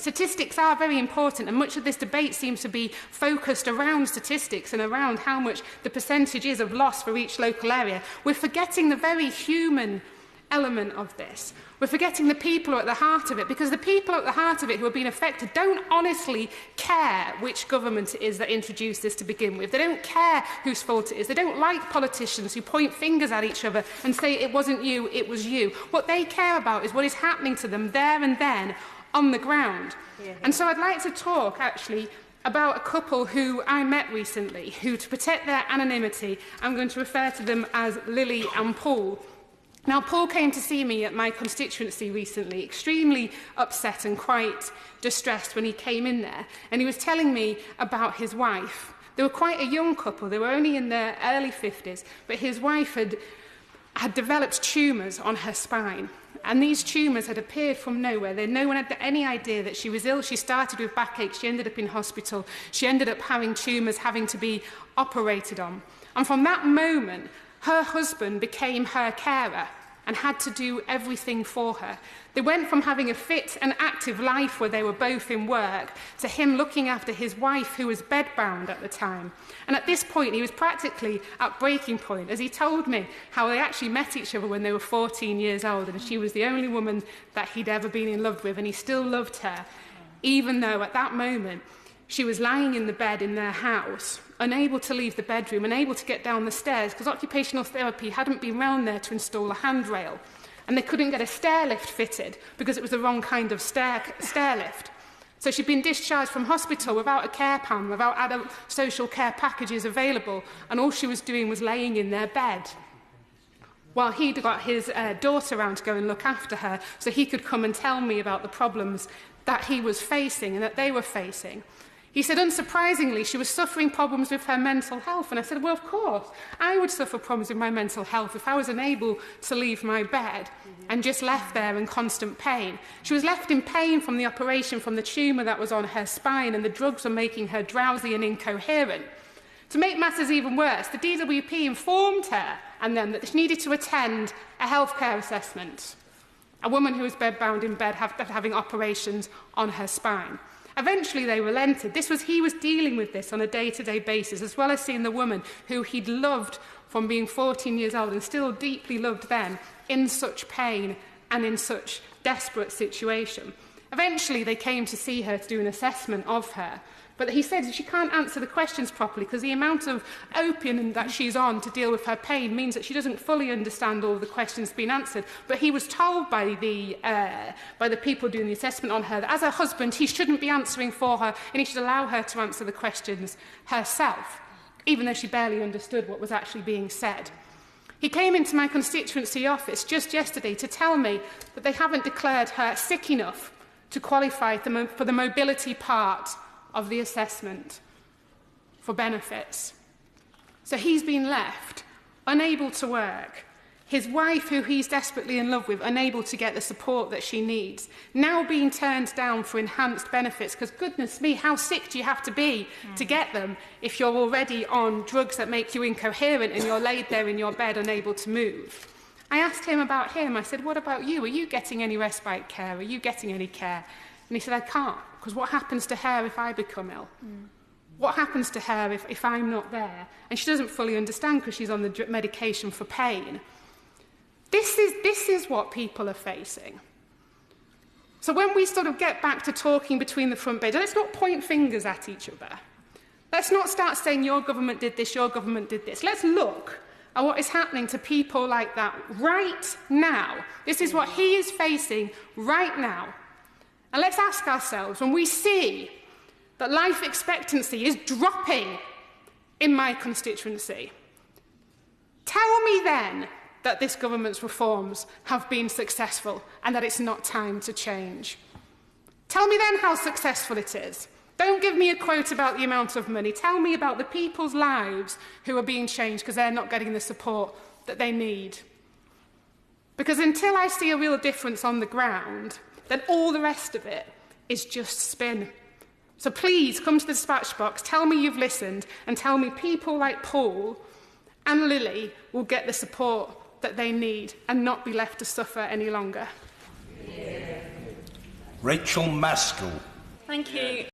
Statistics are very important, and much of this debate seems to be focused around statistics and around how much the percentage is of loss for each local area. We're forgetting the very human element of this. We're forgetting the people who are at the heart of it, because the people at the heart of it who are being affected don't honestly care which government it is that introduced this to begin with. They don't care whose fault it is. They don't like politicians who point fingers at each other and say it wasn't you, it was you. What they care about is what is happening to them there and then on the ground. And so I'd like to talk, actually, about a couple who I met recently, who, to protect their anonymity, I'm going to refer to them as Lily and Paul. Now, Paul came to see me at my constituency recently, extremely upset and quite distressed when he came in there, and he was telling me about his wife. They were quite a young couple. They were only in their early 50s, but his wife had developed tumours on her spine, and these tumours had appeared from nowhere. No one had any idea that she was ill. She started with backache. She ended up in hospital. She ended up having tumours having to be operated on. And from that moment, her husband became her carer and had to do everything for her. They went from having a fit and active life where they were both in work to him looking after his wife, who was bedbound at the time. And at this point, he was practically at breaking point, as he told me how they actually met each other when they were 14 years old, and she was the only woman that he'd ever been in love with, and he still loved her, even though at that moment she was lying in the bed in their house, unable to leave the bedroom, unable to get down the stairs, because occupational therapy hadn't been round there to install a handrail. And they couldn't get a stair lift fitted because it was the wrong kind of stair lift. So she'd been discharged from hospital without a care plan, without adult social care packages available, and all she was doing was laying in their bed, while he'd got his daughter around to go and look after her so he could come and tell me about the problems that he was facing and that they were facing. He said, unsurprisingly, she was suffering problems with her mental health. And I said, well, of course, I would suffer problems with my mental health if I was unable to leave my bed and just left there in constant pain. She was left in pain from the operation, from the tumour that was on her spine, and the drugs were making her drowsy and incoherent. To make matters even worse, the DWP informed her and them that she needed to attend a healthcare assessment. A woman who was bedbound in bed having operations on her spine. Eventually they relented. He was dealing with this on a day-to-day basis, as well as seeing the woman who he'd loved from being 14 years old and still deeply loved then, in such pain and in such desperate situation. Eventually they came to see her to do an assessment of her. But he said she can't answer the questions properly because the amount of opium that she's on to deal with her pain means that she doesn't fully understand all the questions being answered. But he was told by the people doing the assessment on her that as her husband, he shouldn't be answering for her and he should allow her to answer the questions herself, even though she barely understood what was actually being said. He came into my constituency office just yesterday to tell me that they haven't declared her sick enough to qualify for the mobility part of the assessment for benefits. So he's been left unable to work. His wife, who he's desperately in love with, unable to get the support that she needs. Now being turned down for enhanced benefits, because goodness me, how sick do you have to be to get them if you're already on drugs that make you incoherent and you're laid there in your bed unable to move? I asked him about him. I said, what about you? Are you getting any respite care? Are you getting any care? And he said, I can't, because what happens to her if I become ill? What happens to her if I'm not there? And she doesn't fully understand because she's on the medication for pain. This is what people are facing. So when we sort of get back to talking between the front bench, let's not point fingers at each other. Let's not start saying your government did this, your government did this. Let's look at what is happening to people like that right now. This is what he is facing right now. And let's ask ourselves, when we see that life expectancy is dropping in my constituency, tell me then that this government's reforms have been successful and that it's not time to change. Tell me then how successful it is. Don't give me a quote about the amount of money. Tell me about the people's lives who are being changed because they're not getting the support that they need. Because until I see a real difference on the ground, then all the rest of it is just spin. So please come to the dispatch box, tell me you've listened, and tell me people like Paul and Lily will get the support that they need and not be left to suffer any longer. Rachel Maskell. Thank you.